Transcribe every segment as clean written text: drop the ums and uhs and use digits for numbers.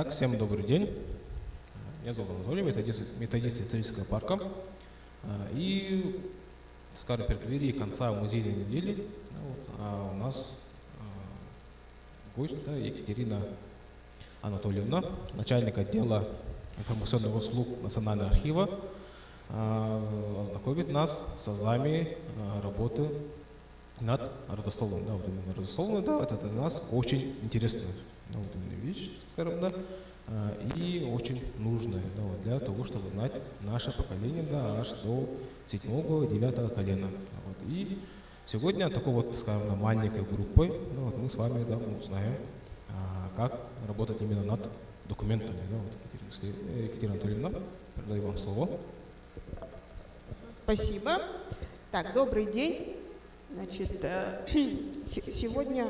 Итак, всем добрый день. Меня зовут Анатолий, методист исторического парка. И, скажем, в преддверии конца музейной недели у нас гость, Екатерина Анатольевна, начальник отдела информационных услуг Национального архива, ознакомит нас с азами работы над родословной. Да, вот именно родословной, да, это для нас очень интересная вещь, скажем, да, и очень нужная, да, вот, для того, чтобы знать наше поколение, да, аж до 7-9 колена. Вот. И сегодня такой вот, скажем, маленькой группой, да, вот, мы с вами, да, узнаем, как работать именно над документами. Да, вот, Екатерина Анатольевна, передаю вам слово. Спасибо. Так, добрый день. Значит, сегодня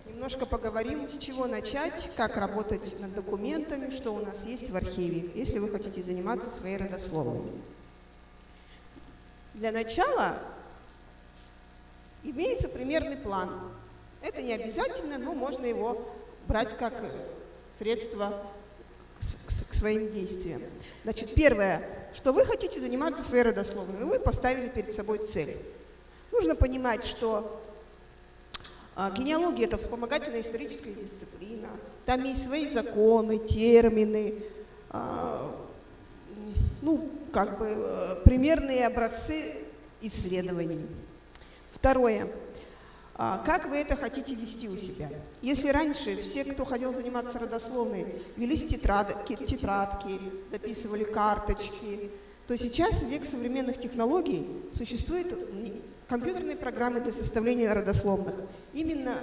немножко поговорим, с чего начать, как работать над документами, что у нас есть в архиве, если вы хотите заниматься своей родословной. Для начала имеется примерный план. Это не обязательно, но можно его брать как средство к своим действиям. Значит, первое, что вы хотите заниматься своей родословной, вы поставили перед собой цель. Нужно понимать, что генеалогия – это вспомогательная историческая дисциплина, там есть свои законы, термины, примерные образцы исследований. Второе. Как вы это хотите вести у себя? Если раньше все, кто хотел заниматься родословной, вели тетрадки, записывали карточки, то сейчас, в век современных технологий, существуют компьютерные программы для составления родословных. Именно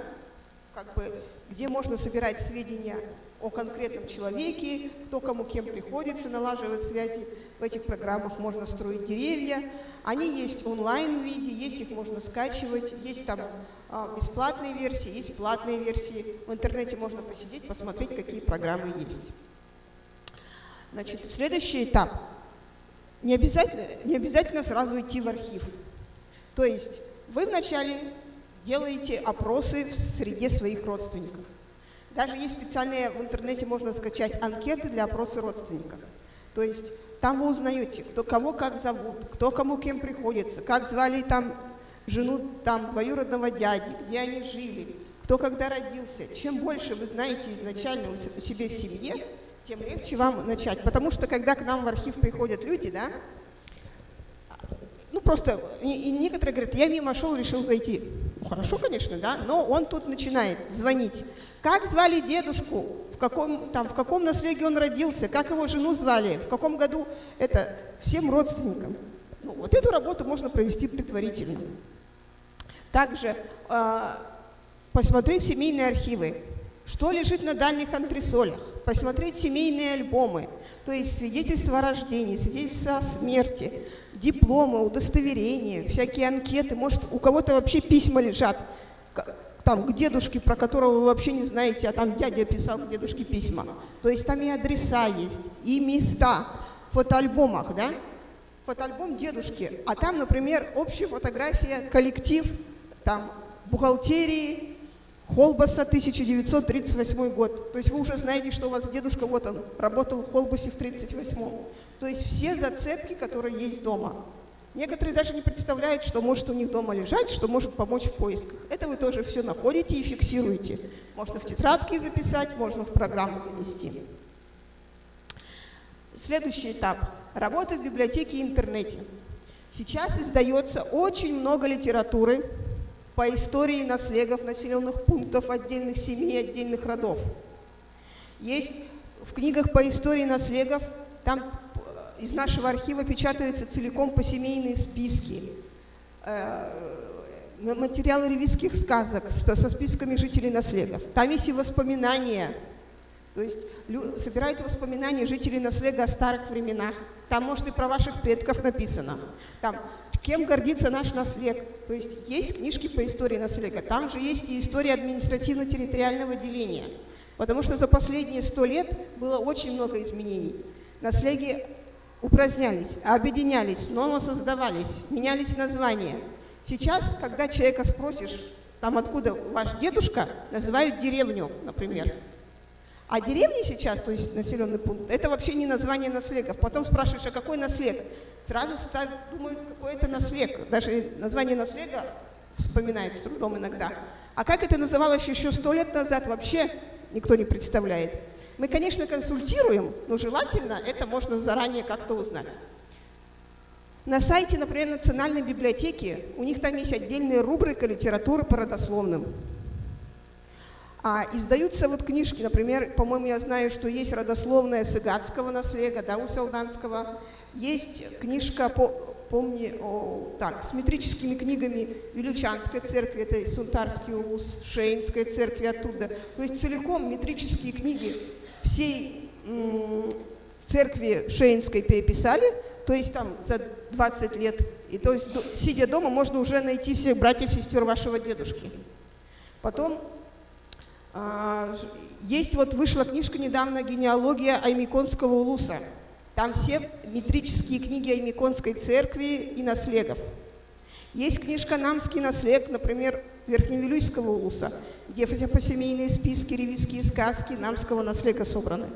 где можно собирать сведения о конкретном человеке, кто кому кем приходится, налаживать связи. В этих программах можно строить деревья. Они есть в онлайн-виде, есть их можно скачивать, есть там бесплатные версии, есть платные версии. В интернете можно посидеть, посмотреть, какие программы есть. Значит, следующий этап. Не обязательно сразу идти в архив. То есть вы вначале делаете опросы в среде своих родственников. Даже есть специальные, в интернете можно скачать анкеты для опроса родственников. То есть там вы узнаете, кто кого как зовут, кто кому кем приходится, как звали там жену там двоюродного дяди, где они жили, кто когда родился. Чем больше вы знаете изначально у себя в семье, тем легче вам начать. Потому что когда к нам в архив приходят люди, да, просто и некоторые говорят, я мимо шел, решил зайти. Ну, хорошо, конечно, да, но он тут начинает звонить. Как звали дедушку, в каком наследии он родился, как его жену звали, в каком году, это всем родственникам. Вот эту работу можно провести предварительно. Также посмотреть семейные архивы, что лежит на дальних антресолях, посмотреть семейные альбомы, то есть свидетельства о рождении, свидетельства о смерти, дипломы, удостоверения, всякие анкеты. Может, у кого-то вообще письма лежат там к дедушке, про которого вы вообще не знаете, а там дядя писал к дедушке письма. То есть там и адреса есть, и места в фотоальбомах, да? Фотоальбом дедушки, а там, например, общая фотография, коллектив, там, бухгалтерии, Холбаса, 1938 год. То есть вы уже знаете, что у вас дедушка, вот он, работал в Холбасе в 1938. То есть все зацепки, которые есть дома. Некоторые даже не представляют, что может у них дома лежать, что может помочь в поисках. Это вы тоже все находите и фиксируете. Можно в тетрадке записать, можно в программу занести. Следующий этап. Работа в библиотеке и интернете. Сейчас издается очень много литературы по истории наследов населенных пунктов, отдельных семей, отдельных родов. Есть в книгах по истории наследов, там из нашего архива печатаются целиком посемейные списки, материалы ревизских сказок со списками жителей наследов. Там есть и воспоминания, то есть собирают воспоминания жителей наследа о старых временах. Там, может, и про ваших предков написано. Там, кем гордится наш наслед. То есть книжки по истории наследа. Там же есть и история административно-территориального деления. Потому что за последние 100 лет было очень много изменений. Наследия упразднялись, объединялись, снова создавались, менялись названия. Сейчас, когда человека спросишь, там откуда ваш дедушка, называют деревню, например. А деревни сейчас, то есть населенный пункт, это вообще не название наслегов. Потом спрашиваешь, а какой наслег? Сразу думают, какой это наслег. Даже название наслега вспоминают с трудом иногда. А как это называлось еще 100 лет назад, вообще никто не представляет. Мы, конечно, консультируем, но желательно это можно заранее как-то узнать. На сайте, например, Национальной библиотеки, у них там есть отдельная рубрика «Литература по родословным». А издаются вот книжки, например, по-моему, я знаю, что есть родословная сыгатского наслега, да, у Салданского. Есть книжка, с метрическими книгами Вилючанской церкви, это Сунтарский улус, Шейнской церкви оттуда. То есть целиком метрические книги всей церкви Шейнской переписали, то есть там за 20 лет. И то есть, сидя дома, можно уже найти всех братьев и сестер вашего дедушки. Потом вышла книжка недавно «Генеалогия Аймиконского улуса». Там все метрические книги Аймиконской церкви и наслегов. Есть книжка «Намский наслег», например, Верхневилюйского улуса, где все посемейные списки, ревизские сказки Намского наслега собраны.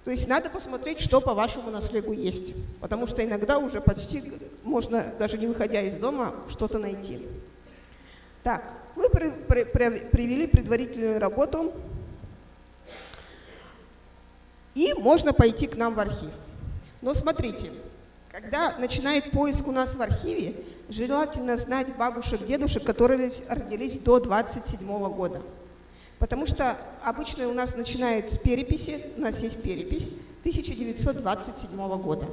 То есть надо посмотреть, что по вашему наслегу есть, потому что иногда уже почти можно, даже не выходя из дома, что-то найти. Так, вы привели предварительную работу, и можно пойти к нам в архив. Но смотрите, когда начинает поиск у нас в архиве, желательно знать бабушек, дедушек, которые родились до 27 года. Потому что обычно у нас начинают с переписи, у нас есть перепись 1927 года.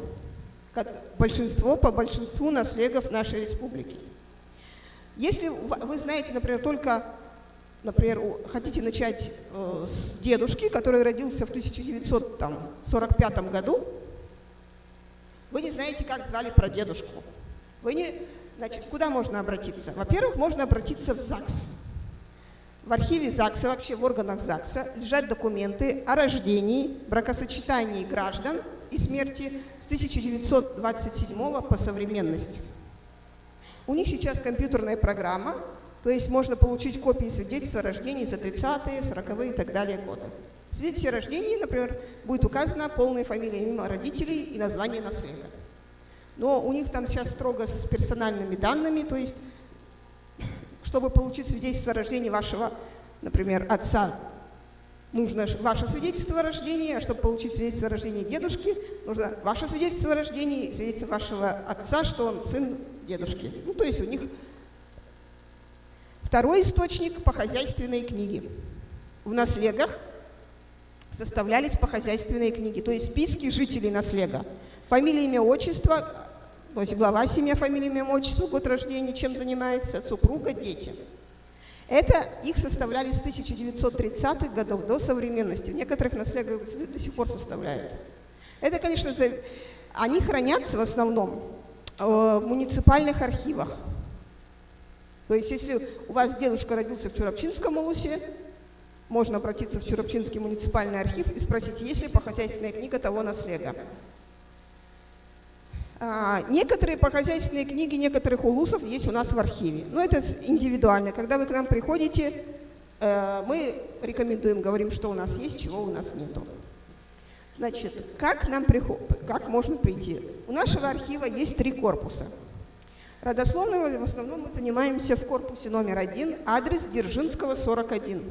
По большинству наслегов нашей республики. Если вы знаете, например, хотите начать с дедушки, который родился в 1945 году, вы не знаете, как звали прадедушку. Куда можно обратиться? Во-первых, можно обратиться в ЗАГС. В архиве ЗАГСа, вообще в органах ЗАГСа, лежат документы о рождении, бракосочетании граждан и смерти с 1927 по современность. У них сейчас компьютерная программа, то есть можно получить копии свидетельства о рождении за 30-е, 40-е и так далее годы. В свидетельстве о рождении, например, будет указана полная фамилия, имя родителей и название наслега. Но у них там сейчас строго с персональными данными, то есть чтобы получить свидетельство о рождении вашего, например, отца, нужно ваше свидетельство о рождении, а чтобы получить свидетельство о рождении дедушки, нужно ваше свидетельство о рождении и свидетельство вашего отца, что он сын дедушки. То есть у них второй источник по хозяйственной книге. В наслегах составлялись по хозяйственной книге, то есть списки жителей наслега. Фамилия, имя, отчество, то есть глава семьи, фамилия, имя, отчество, год рождения, чем занимается, супруга, дети. Это их составляли с 1930-х годов до современности. В некоторых наслегах до сих пор составляют. Это, конечно, они хранятся в основном в муниципальных архивах. То есть, если у вас дедушка родился в Чурапчинском улусе, можно обратиться в Чурапчинский муниципальный архив и спросить, есть ли похозяйственная книга того наслега. Некоторые похозяйственные книги некоторых улусов есть у нас в архиве. Но это индивидуально. Когда вы к нам приходите, мы рекомендуем, говорим, что у нас есть, чего у нас нету. Значит, как можно прийти? У нашего архива есть 3 корпуса. Родословной в основном мы занимаемся в корпусе номер 1, адрес Дзержинского, 41.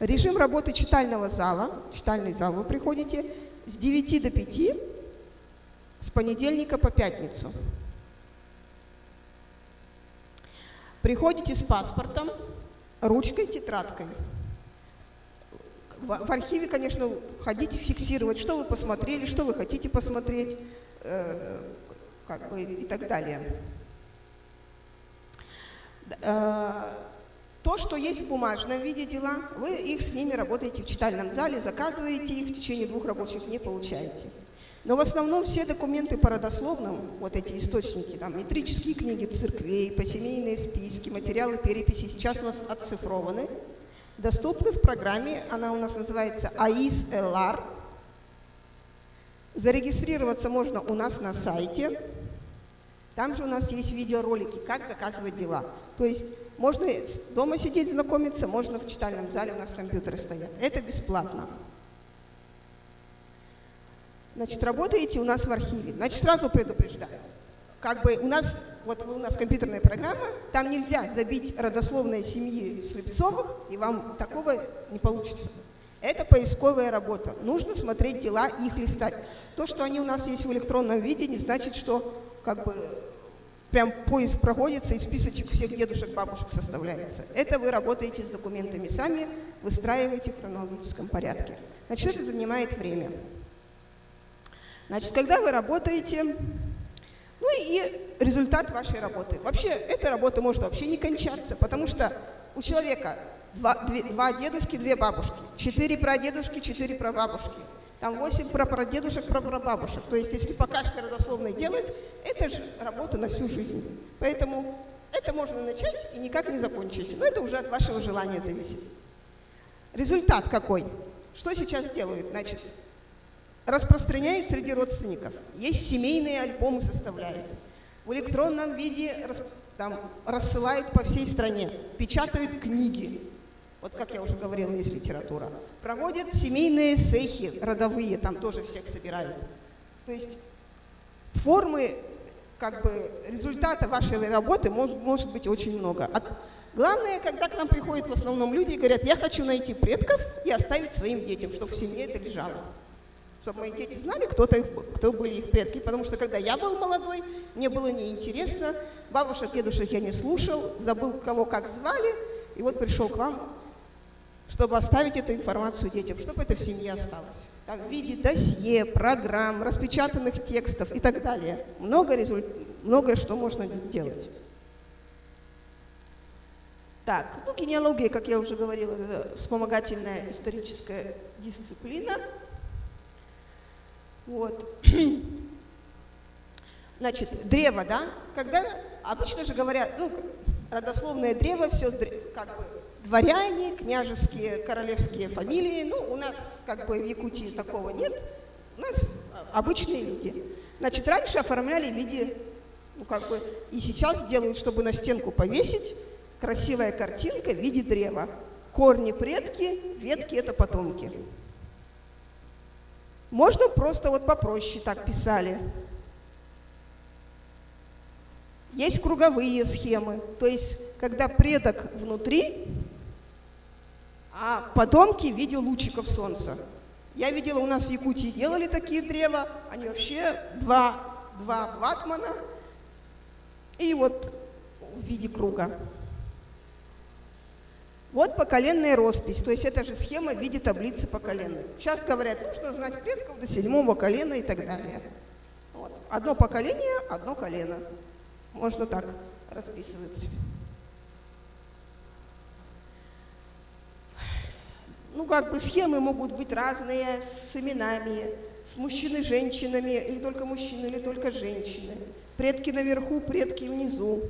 Режим работы читального зала, читальный зал вы приходите с 9 до 5, с понедельника по пятницу. Приходите с паспортом, ручкой, тетрадкой. В архиве, конечно, ходите фиксировать, что вы посмотрели, что вы хотите посмотреть, и так далее. То, что есть в бумажном виде дела, вы их с ними работаете в читальном зале, заказываете их, в течение 2 рабочих дней получаете. Но в основном все документы по родословным, вот эти источники, там, метрические книги церквей, посемейные списки, материалы переписи сейчас у нас оцифрованы, доступны в программе, она у нас называется AIS-LR. Зарегистрироваться можно у нас на сайте. Там же у нас есть видеоролики, как заказывать дела. То есть можно дома сидеть, знакомиться, можно в читальном зале, у нас компьютеры стоят. Это бесплатно. Значит, работаете у нас в архиве. Значит, сразу предупреждаю. Как бы у нас компьютерная программа, там нельзя забить родословные семьи Слепцовых, и вам такого не получится. Это поисковая работа. Нужно смотреть дела и их листать. То, что они у нас есть в электронном виде, не значит, что как бы прям поиск проводится и списочек всех дедушек, бабушек составляется. Это вы работаете с документами сами, выстраиваете в хронологическом порядке. Значит, это занимает время. Значит, когда вы работаете, ну и результат вашей работы. Вообще, эта работа может вообще не кончаться, потому что у человека два дедушки, 2 бабушки, 4 прадедушки, 4 прабабушки, там 8 прапрадедушек, прапрабабушек. То есть, если по каждой родословной делать, это же работа на всю жизнь. Поэтому это можно начать и никак не закончить. Но это уже от вашего желания зависит. Результат какой? Что сейчас делают? Значит, распространяют среди родственников. Есть семейные альбомы, составляют. В электронном виде рассылают по всей стране. Печатают книги. Вот как я уже говорила, есть литература. Проводят семейные сехи родовые, там тоже всех собирают. То есть формы, как бы, результата вашей работы может быть очень много. Главное, когда к нам приходят в основном люди и говорят, я хочу найти предков и оставить своим детям, чтобы в семье это лежало. Чтобы мои дети знали, кто были их предки. Потому что когда я был молодой, мне было неинтересно, бабушек, дедушек я не слушал, забыл, кого как звали, и вот пришел к вам, чтобы оставить эту информацию детям, чтобы это в семье осталось. Там, в виде досье, программ, распечатанных текстов и так далее. Многое что можно делать. Так, генеалогия, как я уже говорила, это вспомогательная историческая дисциплина. Вот. Значит, древо, да? Когда обычно же говорят, родословное древо, все как бы дворяне, княжеские, королевские фамилии. У нас как бы в Якутии такого нет. У нас обычные люди. Значит, раньше оформляли в виде, и сейчас делают, чтобы на стенку повесить, красивая картинка в виде древа. Корни предки, ветки это потомки. Можно просто попроще так писали. Есть круговые схемы, то есть когда предок внутри, а потомки в виде лучиков солнца. Я видела, у нас в Якутии делали такие древа, они вообще два ватмана и вот в виде круга. Вот поколенная роспись, то есть это же схема в виде таблицы поколенной. Сейчас говорят, нужно знать предков до 7-го колена и так далее. Вот. Одно поколение, одно колено. Можно так расписывать. Схемы могут быть разные, с именами, с мужчиной, женщинами, или только мужчины, или только женщины. Предки наверху, предки внизу.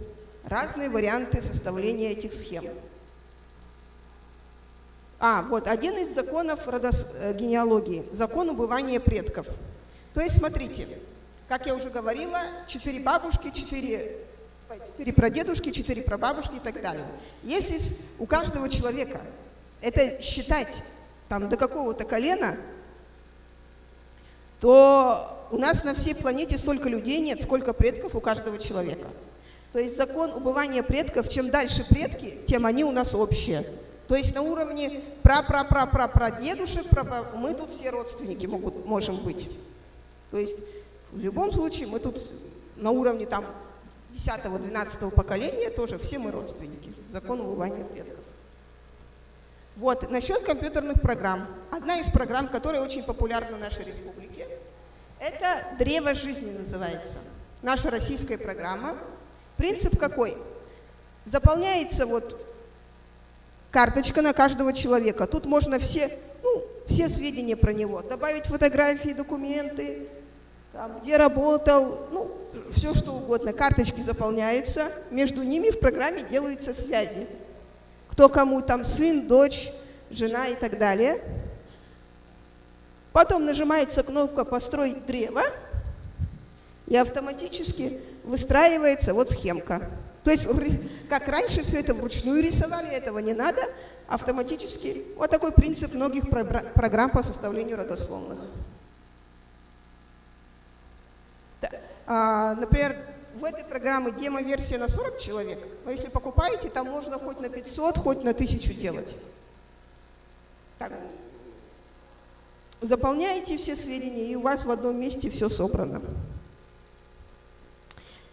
Разные варианты составления этих схем. Вот один из законов генеалогии – закон убывания предков. То есть, смотрите, как я уже говорила, 4 бабушки, 4 прадедушки, 4 прабабушки и так далее. Если у каждого человека это считать до какого-то колена, то у нас на всей планете столько людей нет, сколько предков у каждого человека. То есть закон убывания предков, чем дальше предки, тем они у нас общие. То есть на уровне прадедушек, мы тут все родственники можем быть. То есть в любом случае мы тут на уровне 10-12 поколения тоже все мы родственники. Закон убывания предков. Вот, насчет компьютерных программ. Одна из программ, которая очень популярна в нашей республике, это «Древо жизни» называется. Наша российская программа. Принцип какой? Заполняется карточка на каждого человека. Тут можно все сведения про него. Добавить фотографии, документы, где работал, все что угодно. Карточки заполняются, между ними в программе делаются связи. Кто кому сын, дочь, жена и так далее. Потом нажимается кнопка «Построить древо», и автоматически выстраивается вот схемка. То есть, как раньше все это вручную рисовали, этого не надо, автоматически. Вот такой принцип многих программ по составлению родословных. Например, в этой программе демо-версия на 40 человек, но если покупаете, там можно хоть на 500, хоть на 1000 делать. Так. Заполняете все сведения, и у вас в одном месте все собрано.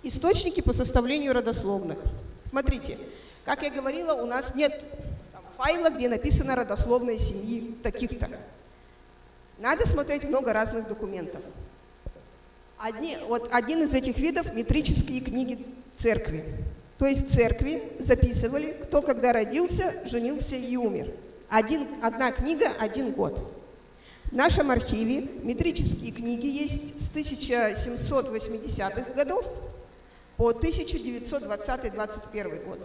Источники по составлению родословных. Смотрите, как я говорила, у нас нет файла, где написано родословные семьи таких-то. Надо смотреть много разных документов. Один из этих видов – метрические книги церкви. То есть в церкви записывали, кто когда родился, женился и умер. Одна книга, 1 год. В нашем архиве метрические книги есть с 1780-х годов по 1920-21 год.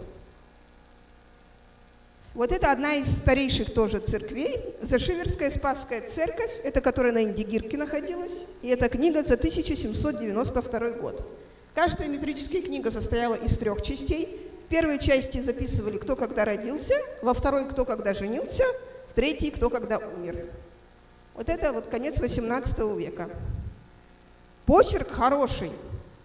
Вот это одна из старейших тоже церквей, Зашиверская Спасская церковь, это которая на Индигирке находилась, и эта книга за 1792 год. Каждая метрическая книга состояла из 3 частей. В первой части записывали, кто когда родился, во второй, кто когда женился, в третьей, кто когда умер. Вот это вот конец 18 века. Почерк хороший,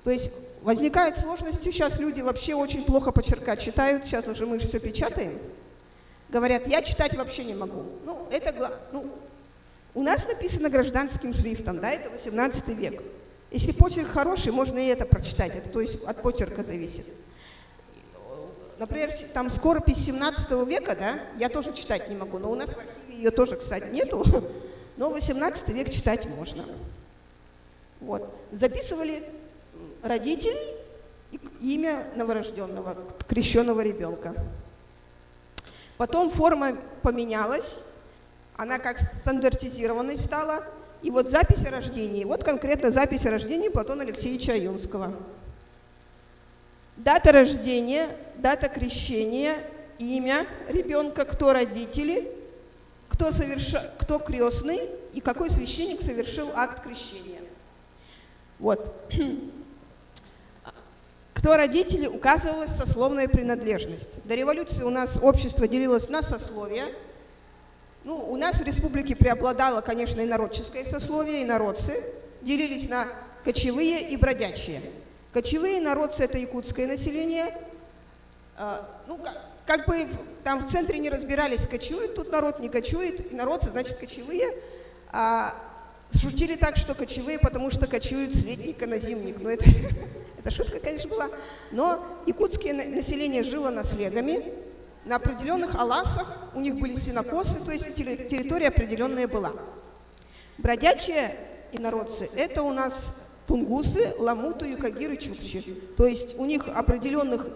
то есть возникают сложности, сейчас люди вообще очень плохо почерка читают, сейчас уже мы же все печатаем. Говорят, я читать вообще не могу. У нас написано гражданским шрифтом, да, это 18 век. Если почерк хороший, можно и это прочитать, это то есть от почерка зависит. Например, там скоропись 17 века, да, я тоже читать не могу, но у нас в архиве ее тоже, кстати, нету, но 18 век читать можно. Вот. Записывали родителей и имя новорожденного, крещенного ребенка. Потом форма поменялась, она как стандартизированной стала, и вот запись о рождении, вот конкретно запись о рождении Платона Алексеевича Аюнского. Дата рождения, дата крещения, имя ребенка, кто родители, кто крестный и какой священник совершил акт крещения. Вот. Кто родители, указывалась сословная принадлежность. До революции у нас общество делилось на сословия. У нас в республике преобладало, конечно, инородческое сословие, инородцы. Делились на кочевые и бродячие. Кочевые инородцы – это якутское население. Как бы там в центре не разбирались, кочует тут народ, не кочует. Инородцы, значит, кочевые. Шутили так, что кочевые, потому что кочуют с летника на зимник. Это шутка, конечно, была. Но якутское население жило наследами. На определенных аласах у них были сенокосы, то есть территория определенная была. Бродячие инородцы – это у нас тунгусы, ламуты, юкагиры, чукчи. То есть у них определенных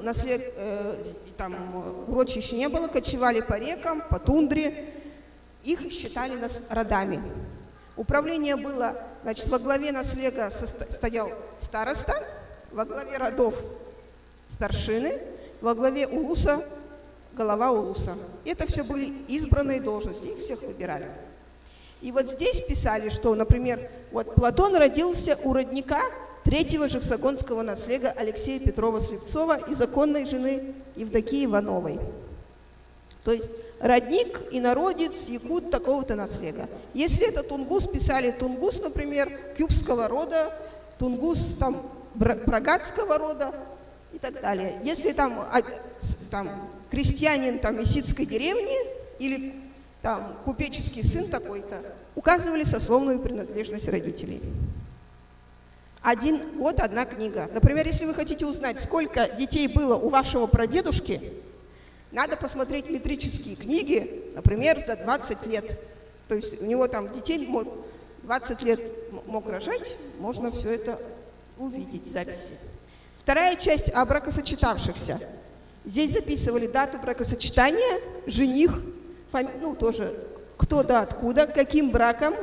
урочищ не было, кочевали по рекам, по тундре. Их считали родами. Управление было, значит, во главе наслега стоял староста, во главе родов старшины, во главе улуса голова улуса. Это все были избранные должности, их всех выбирали. И вот здесь писали, что, например, вот Платон родился у родника 3-го жексагонского наслега Алексея Петрова Слепцова и законной жены Евдокии Ивановой. То есть родник, инородец, якут такого-то наслега. Если это тунгус, писали тунгус, например, кюбского рода, тунгус там брагатского рода и так далее. Если там крестьянин исидской деревни или там купеческий сын такой-то, указывали сословную принадлежность родителей. 1 год, 1 книга. Например, если вы хотите узнать, сколько детей было у вашего прадедушки, надо посмотреть метрические книги, например, за 20 лет. То есть у него там детей 20 лет мог рожать, можно все это увидеть, записи. Вторая часть о бракосочетавшихся. Здесь записывали дату бракосочетания, жених, тоже кто да откуда, каким браком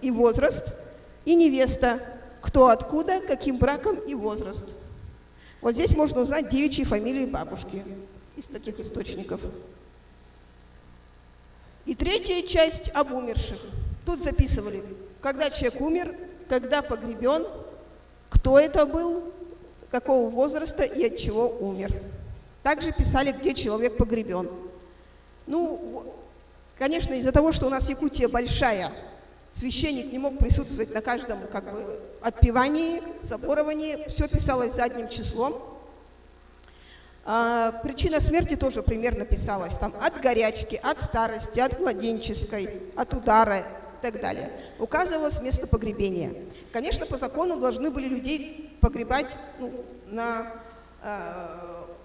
и возраст, и невеста, кто откуда, каким браком и возраст. Вот здесь можно узнать девичьи фамилии бабушки из таких источников. И третья часть об умерших. Тут записывали, когда человек умер, когда погребен, кто это был, какого возраста и от чего умер. Также писали, где человек погребен. Ну, конечно, из-за того, что у нас Якутия большая, священник не мог присутствовать на каждом отпевании, соборовании, все писалось задним числом. Причина смерти тоже примерно писалась, там от горячки, от старости, от младенческой, от удара и так далее. Указывалось место погребения. Конечно, по закону должны были людей погребать на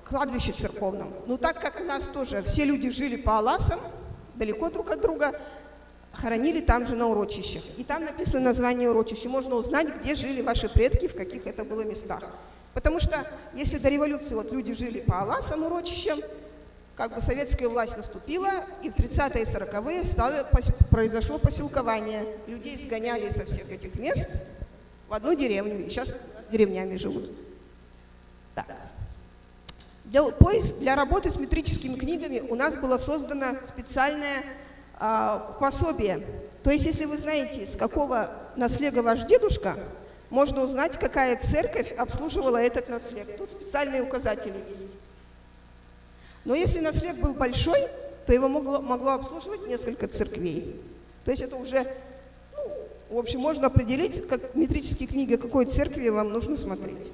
кладбище церковном. Но так как у нас тоже все люди жили по аласам, далеко друг от друга, хоронили там же на урочищах. И там написано название урочища. Можно узнать, где жили ваши предки, в каких это было местах. Потому что если до революции люди жили по аласам урочищам, советская власть наступила, и в 30-е и 40-е произошло поселкование. Людей сгоняли со всех этих мест в одну деревню, и сейчас деревнями живут. Так. Для работы с метрическими книгами у нас было создано специальное пособие. То есть, если вы знаете, с какого наслега ваш дедушка, можно узнать, какая церковь обслуживала этот наслег. Тут специальные указатели есть. Но если наслег был большой, то его могло обслуживать несколько церквей. То есть это уже, в общем, можно определить, как метрические книги, какой церкви вам нужно смотреть.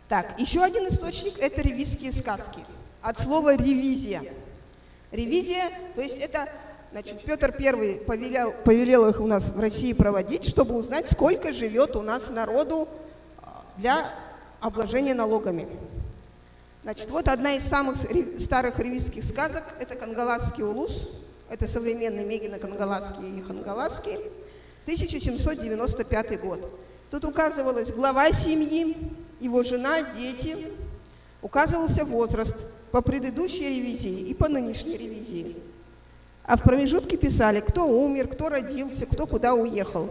Так, еще один источник – это ревизские сказки. От слова «ревизия». Ревизия, то есть это, Петр I повелел их у нас в России проводить, чтобы узнать, сколько живет у нас народу для обложения налогами. Вот одна из самых старых ревизских сказок – это «Кангаласский улус». Это современный Мегино-Кангаласский и Хангаласский, 1795 год. Тут указывалась глава семьи, его жена, дети, указывался возраст по предыдущей ревизии и по нынешней ревизии. А в промежутке писали, кто умер, кто родился, кто куда уехал.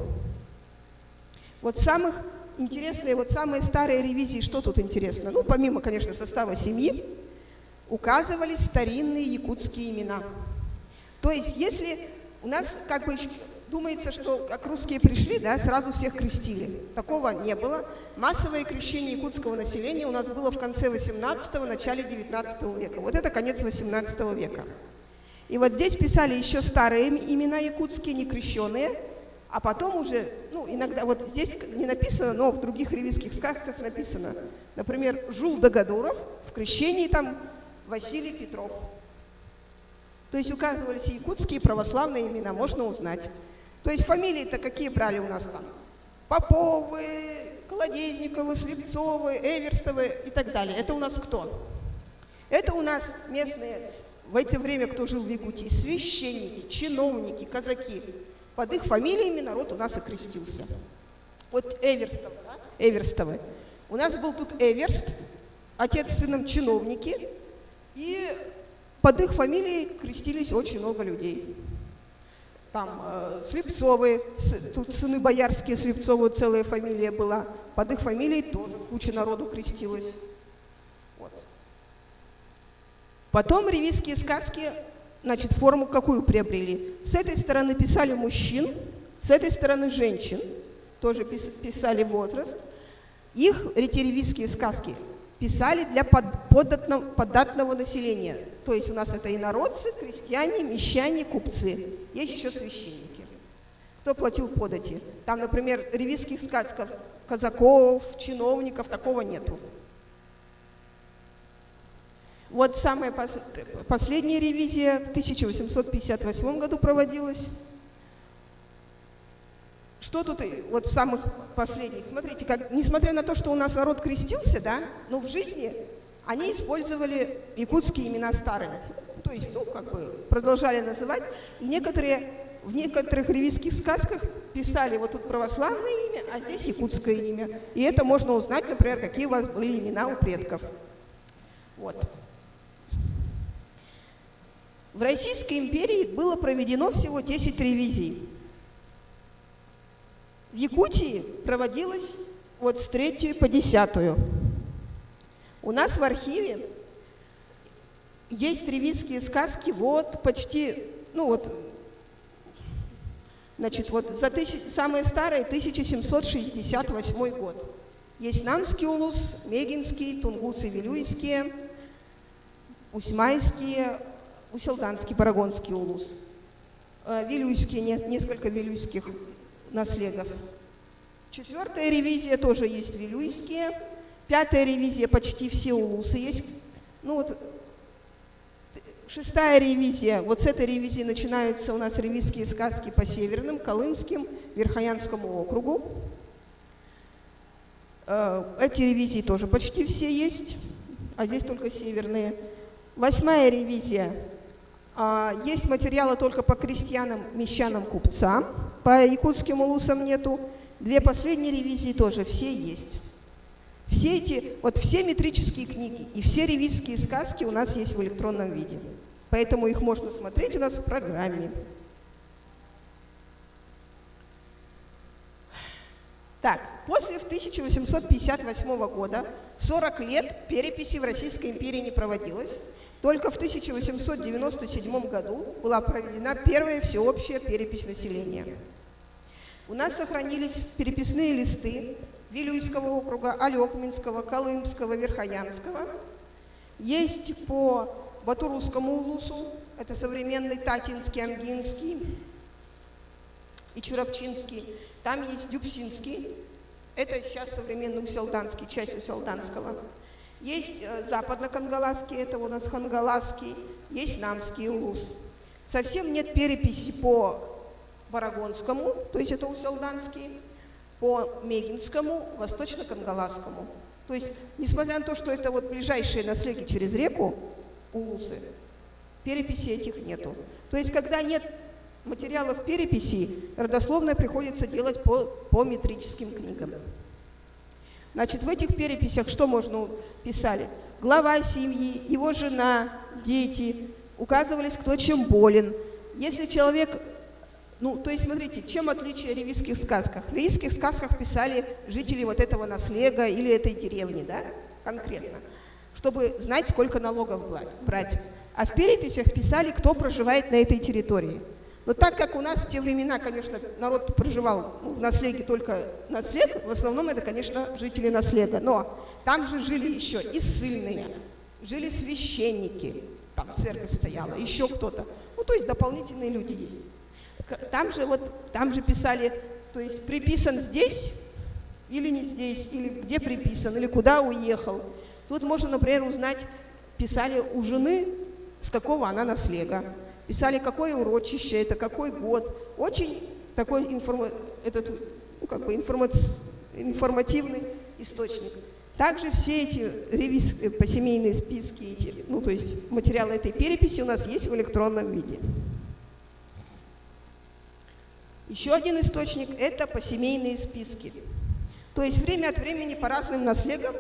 Самых интересные, самые старые ревизии, что тут интересно? Помимо, конечно, состава семьи, указывались старинные якутские имена. То есть, если у нас думается, что как русские пришли, сразу всех крестили. Такого не было. Массовое крещение якутского населения у нас было в конце 18-го, начале 19 века. Это конец 18 века. И здесь писали еще старые имена якутские, некрещенные, а потом уже, иногда, здесь не написано, но в других ревизских сказках написано, например, Жул Дагадуров, в крещении там Василий Петров. То есть указывались якутские православные имена, можно узнать. То есть фамилии-то какие брали у нас там? Поповы, Колодезниковы, Слепцовы, Эверстовы и так далее. Это у нас кто? Это у нас местные, в это время кто жил в Якутии, священники, чиновники, казаки. Под их фамилиями народ у нас и крестился. Эверстовы, Эверстовы. У нас был тут Эверст, отец с сыном чиновники, и под их фамилией крестились очень много людей. Там Слепцовы, тут сыны боярские, Слепцовы целая фамилия была. Под их фамилией тоже куча народу крестилась. Потом ревизские сказки, форму какую приобрели? С этой стороны писали мужчин, с этой стороны женщин, тоже писали возраст. Эти ревизские сказки писали для податного населения. То есть у нас это инородцы, крестьяне, мещане, купцы. Есть еще священники. Кто платил подати? Там, например, ревизских сказков казаков, чиновников, такого нету. Самая последняя ревизия в 1858 году проводилась. Что тут в самых последних? Смотрите, несмотря на то, что у нас народ крестился, но в жизни они использовали якутские имена старыми. То есть, продолжали называть. И в некоторых ревизских сказках писали тут православное имя, а здесь якутское имя. И это можно узнать, например, какие у вас были имена у предков. В Российской империи было проведено всего 10 ревизий. В Якутии проводилось с 3 по 10. У нас в архиве есть ревизские сказки почти, Значит, вот самые старые 1768 год. Есть Намский улус, Мегинский, Тунгусы, Вилюйские, Усьмайские, Уселданский, Барагонский улус. Вилюйские, несколько вилюйских наслегов. 4-я ревизия тоже есть вилюйские. 5-я ревизия почти все улусы есть. Ну вот 6-я ревизия, вот с этой ревизии начинаются у нас ревизские сказки по Северным, Колымским, Верхоянскому округу. Эти ревизии тоже почти все есть, а здесь только северные. 8-я ревизия. Есть материалы только по крестьянам, мещанам, купцам, по якутским улусам нету. 2 последние ревизии тоже все есть. Все метрические книги и все ревизские сказки у нас есть в электронном виде. Поэтому их можно смотреть у нас в программе. Так, после 1858 года 40 лет переписи в Российской империи не проводилось. Только в 1897 году была проведена первая всеобщая перепись населения. У нас сохранились переписные листы Вилюйского округа, Алекминского, Колымского, Верхоянского. Есть по Батурусскому улусу, это современный Татинский, Амгинский и Чурапчинский. Там есть Дюбсинский, это сейчас современный Уселданский, часть Уселданского. Есть западно-кангаласский, это у нас Хангаласский, есть Намский улус. Совсем нет переписи по Барагонскому, то есть это Уселданский, по Мегинскому, Восточно-Кангаласскому. То есть, несмотря на то, что это вот ближайшие наслеги через реку, улусы, переписи этих нету. То есть, когда нет материалов переписи, родословное приходится делать по метрическим книгам. Значит, в этих переписях что можно писали? Глава семьи, его жена, дети, указывались, кто чем болен. Если человек... то есть, смотрите, чем отличие в ревизских сказках? В ревизских сказках писали жители вот этого наслега или этой деревни, да, конкретно, чтобы знать, сколько налогов брать. А в переписях писали, кто проживает на этой территории. Но так как у нас в те времена, конечно, народ проживал в наслеге только наслег, в основном это, конечно, жители наслега. Но там же жили еще и ссыльные, жили священники, там церковь стояла, еще кто-то. То есть дополнительные люди есть. Там же писали, то есть приписан здесь или не здесь, или где приписан, или куда уехал. Тут можно, например, узнать, писали у жены, с какого она наслега, писали, какое урочище это, какой год. Очень такой информативный источник. Также все эти посемейные списки, то есть материалы этой переписи у нас есть в электронном виде. Еще один источник – это посемейные списки. То есть время от времени по разным наслегам,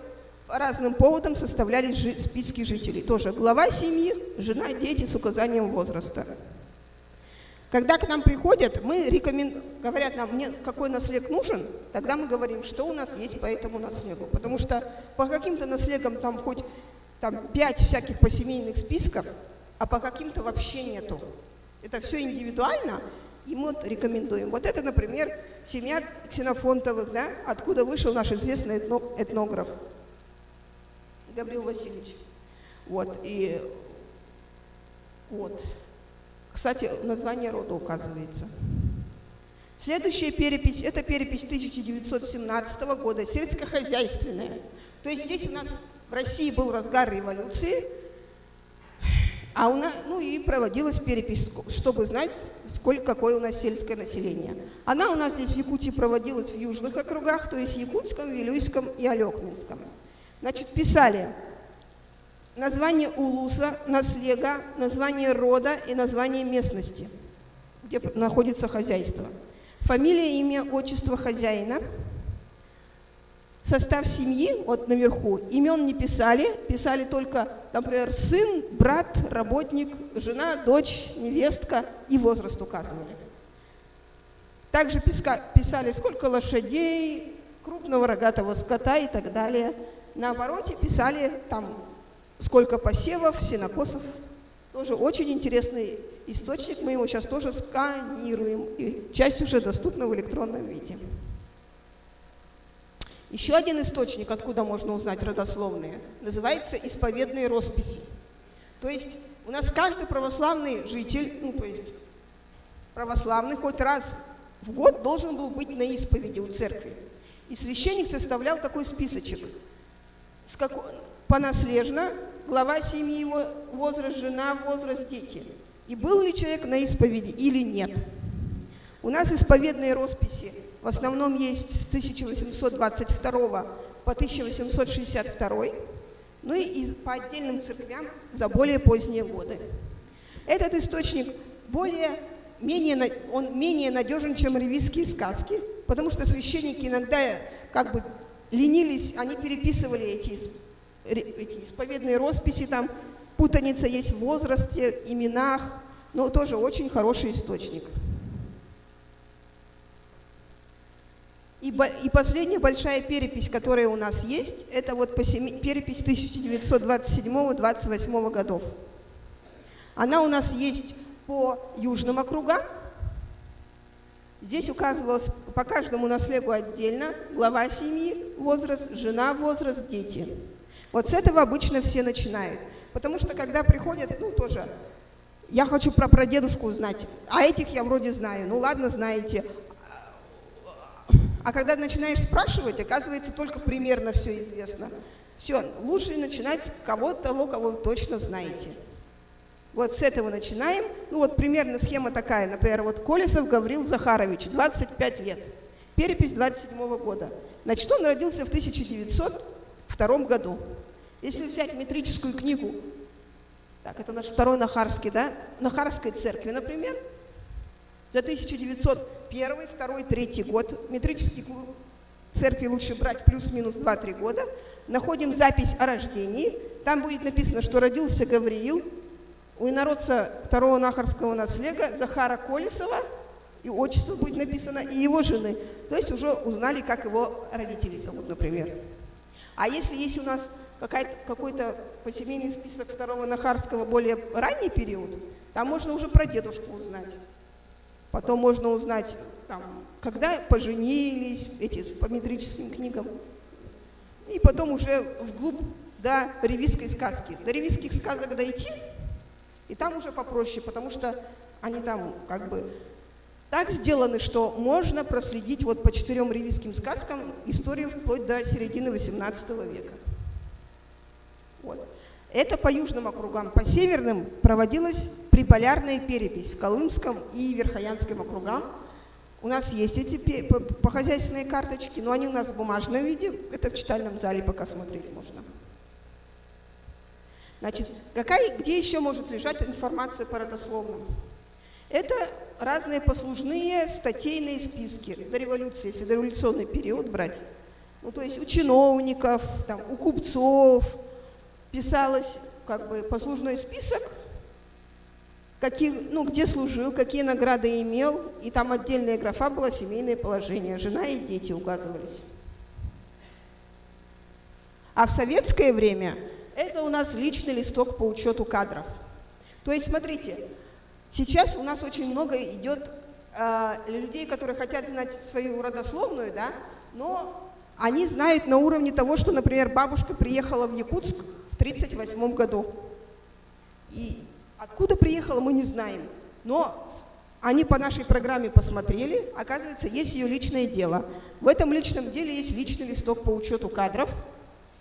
по разным поводам составлялись списки жителей. Тоже глава семьи, жена, дети с указанием возраста. Когда к нам приходят, говорят нам, мне какой наслег нужен, тогда мы говорим, что у нас есть по этому наслегу. Потому что по каким-то наслегам там хоть 5 всяких посемейных списков, а по каким-то вообще нету. Это все индивидуально. И мы рекомендуем. Вот это, например, семья Ксенофонтовых, да, откуда вышел наш известный этнограф Гаврил Васильевич. Кстати, название рода указывается. Следующая перепись – это перепись 1917 года, сельскохозяйственная. То есть здесь у нас в России был разгар революции, и проводилась перепись, чтобы знать, какое у нас сельское население. Она у нас здесь в Якутии проводилась в южных округах, то есть Якутском, Вилюйском и Алекминском. Значит, писали название улуса, наслега, название рода и название местности, где находится хозяйство. Фамилия, имя, отчество хозяина. Состав семьи, вот наверху, имен не писали, писали только, например, сын, брат, работник, жена, дочь, невестка и возраст указывали. Также писали, сколько лошадей, крупного рогатого скота и так далее. На обороте писали, сколько посевов, сенокосов. Тоже очень интересный источник, мы его сейчас тоже сканируем, и часть уже доступна в электронном виде. Еще один источник, откуда можно узнать родословные, называется исповедные росписи. То есть у нас каждый православный житель, ну то есть православный, хоть раз в год должен был быть на исповеди у церкви. И священник составлял такой списочек. Понаслежно, глава семьи, его возраст, жена, возраст, дети. И был ли человек на исповеди или нет. У нас исповедные росписи в основном есть с 1822 по 1862, ну и по отдельным церквям за более поздние годы. Этот источник менее надежен, чем ревизские сказки, потому что священники иногда как бы ленились, они переписывали эти исповедные росписи, там путаница есть в возрасте, именах, но тоже очень хороший источник. И последняя большая перепись, которая у нас есть, это вот перепись 1927-28 годов. Она у нас есть по южным округам. Здесь указывалось по каждому наследу отдельно глава семьи, возраст, жена, возраст, дети. Вот с этого обычно все начинают. Потому что когда приходят, ну тоже, я хочу про прадедушку узнать, а этих я вроде знаю, ну ладно, знаете. А когда начинаешь спрашивать, оказывается, только примерно все известно. Все, лучше начинать с того, кого вы точно знаете. Вот с этого начинаем. Ну вот примерно схема такая. Например, вот Колесов Гаврил Захарович, 25 лет. Перепись 27 года. Значит, он родился в 1902 году. Если взять метрическую книгу, так, это наш второй Нахарский, да, Нахарской церкви, например, за 1901, 2, 3 год, метрический церкви лучше брать плюс-минус 2-3 года, находим запись о рождении, там будет написано, что родился Гавриил, у инородца второго Нахарского наслега Захара Колесова, и отчество будет написано, и его жены. То есть уже узнали, как его родители зовут, например. А если есть у нас какой-то посемейный список второго Нахарского более ранний период, там можно уже про дедушку узнать. Потом можно узнать, там, когда поженились, по метрическим книгам. И потом уже вглубь до ревизской сказки. До ревизских сказок дойти, и там уже попроще, потому что они там как бы так сделаны, что можно проследить вот по 4 ревизским сказкам историю вплоть до середины XVIII века. Вот. Это по южным округам. По северным проводилась приполярная перепись в Колымском и Верхоянском округам. У нас есть эти похозяйственные карточки, но они у нас в бумажном виде. Это в читальном зале пока смотреть можно. Значит, где еще может лежать информация по родословным? Это разные послужные статейные списки до революции, если дореволюционный период брать. Ну, то есть у чиновников, там, у купцов писалось как бы послужной список, где служил, какие награды имел, и там отдельная графа была «Семейное положение», жена и дети указывались. А в советское время это у нас личный листок по учету кадров. То есть, смотрите, сейчас у нас очень много идет людей, которые хотят знать свою родословную, да, но они знают на уровне того, что, например, бабушка приехала в Якутск в 1938 году. И откуда приехала, мы не знаем. Но они по нашей программе посмотрели, оказывается, есть ее личное дело. В этом личном деле есть личный листок по учету кадров,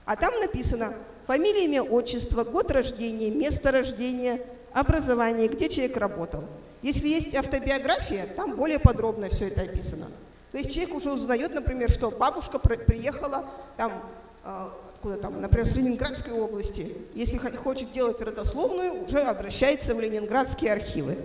а там написано фамилия, имя, отчество, год рождения, место рождения, образование, где человек работал. Если есть автобиография, там более подробно все это описано. То есть человек уже узнает, например, что бабушка приехала там, например, с Ленинградской области. Если хочет делать родословную, уже обращается в ленинградские архивы.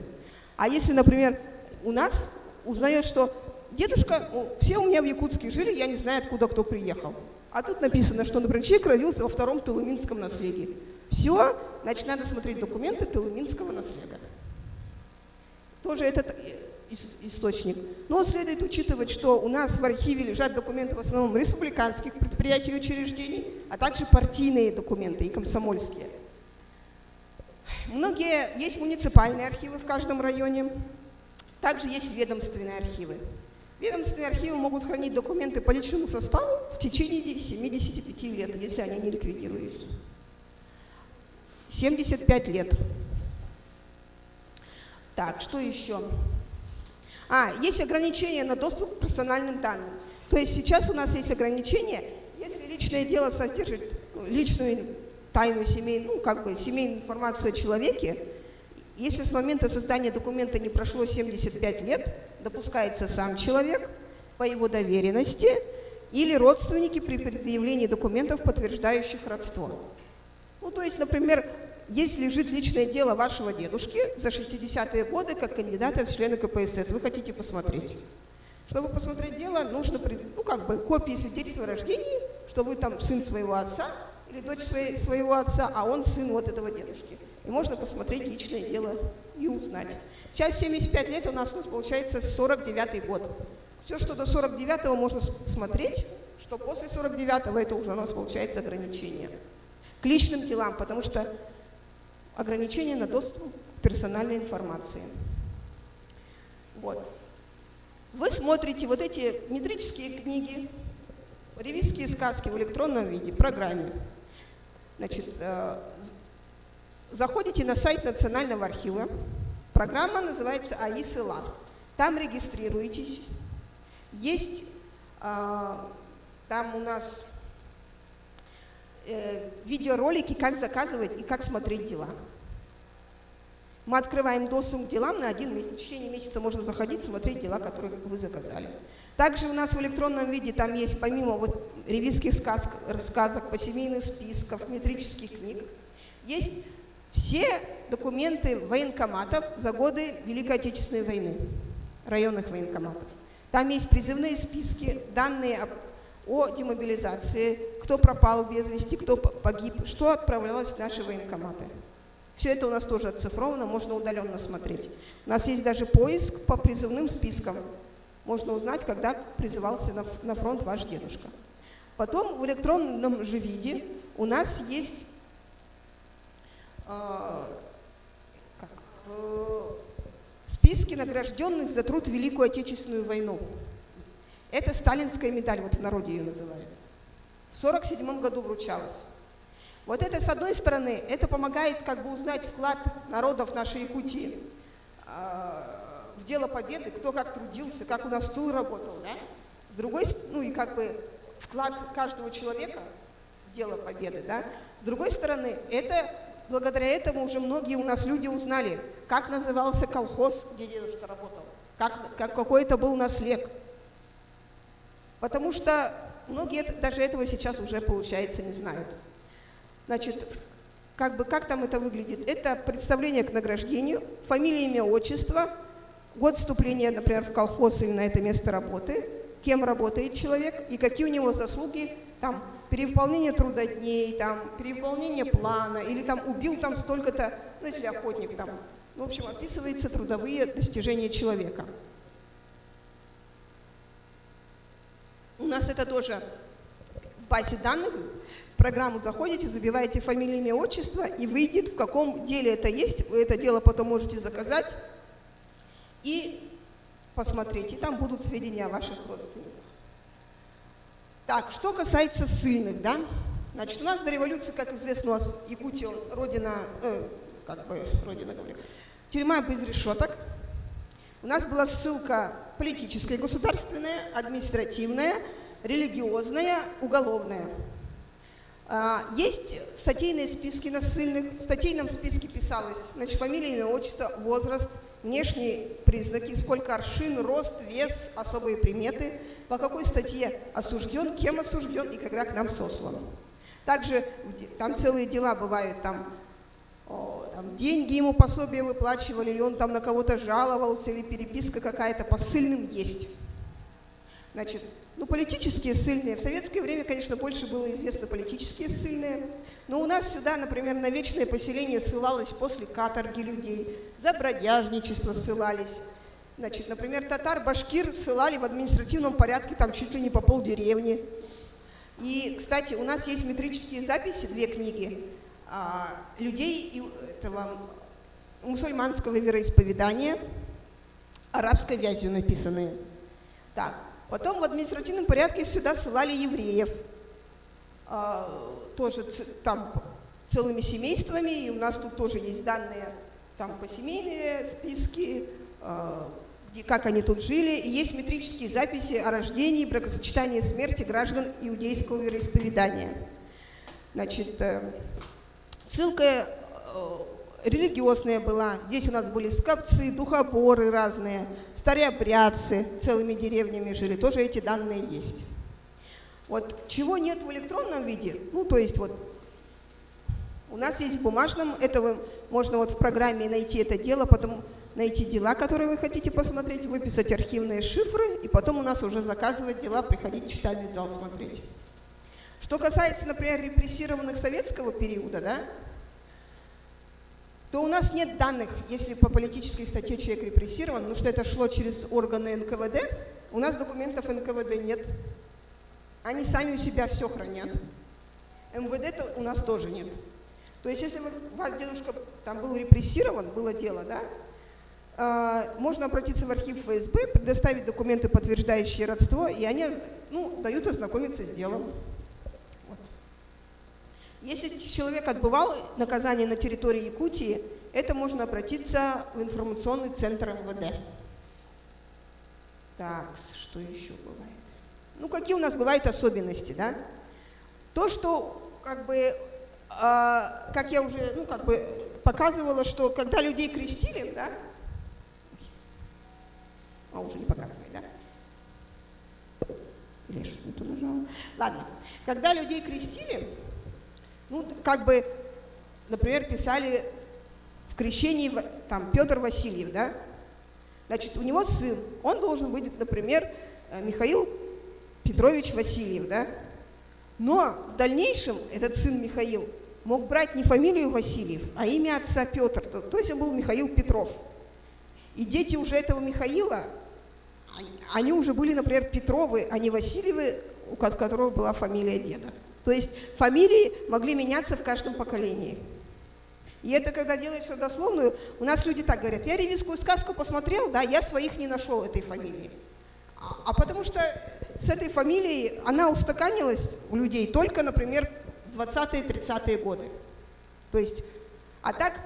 А если, например, у нас узнает, что дедушка, все у меня в Якутске жили, я не знаю, откуда кто приехал. А тут написано, что, например, человек родился во втором Тылыминском наследии. Все, значит, надо смотреть документы Тылыминского наслега. Тоже этот источник. Но следует учитывать, что у нас в архиве лежат документы в основном республиканских предприятий и учреждений, а также партийные документы и комсомольские. Есть муниципальные архивы в каждом районе, также есть ведомственные архивы. Ведомственные архивы могут хранить документы по личному составу в течение 75 лет, если они не ликвидируются. 75 лет. Так, что еще? Есть ограничения на доступ к персональным данным. То есть сейчас у нас есть ограничения, если личное дело содержит личную тайну, семейную информацию о человеке, если с момента создания документа не прошло 75 лет, допускается сам человек по его доверенности или родственники при предъявлении документов, подтверждающих родство. То есть, например, если лежит личное дело вашего дедушки за 60-е годы как кандидата в члены КПСС, вы хотите посмотреть. Чтобы посмотреть дело, нужно копии свидетельства о рождении, что вы там сын своего отца или дочь своего отца, а он сын вот этого дедушки. И можно посмотреть личное дело и узнать. Сейчас 75 лет у нас получается 49-й год. Все, что до 49-го можно смотреть, что после 49-го это уже у нас получается ограничение. К личным делам, потому что ограничение на доступ к персональной информации. Вы смотрите вот эти метрические книги, ревизские сказки в электронном виде, в программе. Заходите на сайт Национального архива. Программа называется АИ-СЛА. Там регистрируетесь. Есть там у нас видеоролики, как заказывать и как смотреть дела. Мы открываем доступ к делам на 1 месяц. В течение месяца можно заходить, смотреть дела, которые вы заказали. Также у нас в электронном виде там есть, помимо ревизских сказок, посемейных списков, метрических книг, есть все документы военкоматов за годы Великой Отечественной войны, районных военкоматов. Там есть призывные списки, данные о демобилизации, кто пропал без вести, кто погиб, что отправлялось в наши военкоматы. Все это у нас тоже оцифровано, можно удаленно смотреть. У нас есть даже поиск по призывным спискам. Можно узнать, когда призывался на фронт ваш дедушка. Потом в электронном же виде у нас есть списки награжденных за труд в Великую Отечественную войну. Это сталинская медаль, в народе ее называют. В 1947 году вручалась. Это, с одной стороны, это помогает узнать вклад народов нашей Якутии в дело победы, кто как трудился, как у нас тыл работал, да? С другой стороны, вклад каждого человека в дело победы, да? С другой стороны, благодаря этому уже многие у нас люди узнали, как назывался колхоз, где дедушка работал, какой это был наслег. Потому что многие даже этого сейчас уже, получается, не знают. Как там это выглядит? Это представление к награждению, фамилия, имя, отчество, год вступления, например, в колхоз или на это место работы, кем работает человек и какие у него заслуги, перевыполнение трудодней, перевыполнение плана, или убил столько-то, если охотник, в общем, описываются трудовые достижения человека. У нас это тоже в базе данных. В программу заходите, забиваете фамилию, имя, отчество, и выйдет, в каком деле это есть. Вы это дело потом можете заказать и посмотреть. И там будут сведения о ваших родственниках. Так, что касается ссыльных, да? У нас до революции, как известно, у нас Якутия, родина, тюрьма без решеток. У нас была ссылка политическая, государственная, административная, религиозная, уголовная. Есть статейные списки на ссыльных. В статейном списке писалось, фамилия, имя, отчество, возраст, внешние признаки, сколько аршин, рост, вес, особые приметы, по какой статье осужден, кем осужден и когда к нам сослан. Также там целые дела бывают, деньги ему, пособие выплачивали, или он на кого-то жаловался, или переписка какая-то по ссыльным есть. Политические ссыльные. В советское время, конечно, больше было известно политические ссыльные. Но у нас сюда, например, на вечное поселение ссылалось после каторги людей, за бродяжничество ссылались. Например, татар-башкир ссылали в административном порядке чуть ли не по полдеревни. И, кстати, у нас есть метрические записи, 2 книги, людей мусульманского вероисповедания, арабской вязью написанные. Так. Потом в административном порядке сюда ссылали евреев, тоже там целыми семействами, и у нас тут тоже есть данные там посемейные списки, как они тут жили, и есть метрические записи о рождении, бракосочетании, смерти граждан иудейского вероисповедания. Значит, ссылка религиозная была. Здесь у нас были скопцы, духоборы разные, старообрядцы, целыми деревнями жили. Тоже эти данные есть. Вот чего нет в электронном виде, ну то есть вот у нас есть в бумажном, этого можно вот в программе найти это дело, потом найти дела, которые вы хотите посмотреть, выписать архивные шифры, и потом у нас уже заказывать дела, приходить в читальный зал смотреть. Что касается, например, репрессированных советского периода, да, то у нас нет данных, если по политической статье человек репрессирован, потому что это шло через органы НКВД, у нас документов НКВД нет. Они сами у себя все хранят. МВД-то у нас тоже нет. То есть если у вас дедушка там был репрессирован, было дело, да, можно обратиться в архив ФСБ, предоставить документы, подтверждающие родство, и они дают ознакомиться с делом. Вот. Если человек отбывал наказание на территории Якутии, это можно обратиться в информационный центр МВД. Так, что еще бывает? Ну, какие у нас бывают особенности, да? То, что, как бы, как я уже, показывала, что когда людей крестили, да? Уже не показывает, да? Или я что-то не то нажала? Ладно. Когда людей крестили, например, писали в крещении, там, Петр Васильев, да? Значит, у него сын, он должен быть, например, Михаил Петрович Васильев, да? Но в дальнейшем этот сын Михаил мог брать не фамилию Васильев, а имя отца Петр, то есть он был Михаил Петров. И дети уже этого Михаила, они уже были, например, Петровы, а не Васильевы, у которого была фамилия деда. То есть фамилии могли меняться в каждом поколении. И это когда делаешь родословную, у нас люди так говорят: я ревизскую сказку посмотрел, да, я своих не нашел этой фамилии. А потому что с этой фамилией она устаканилась у людей только, например, в 20-е, 30-е годы. То есть, а так,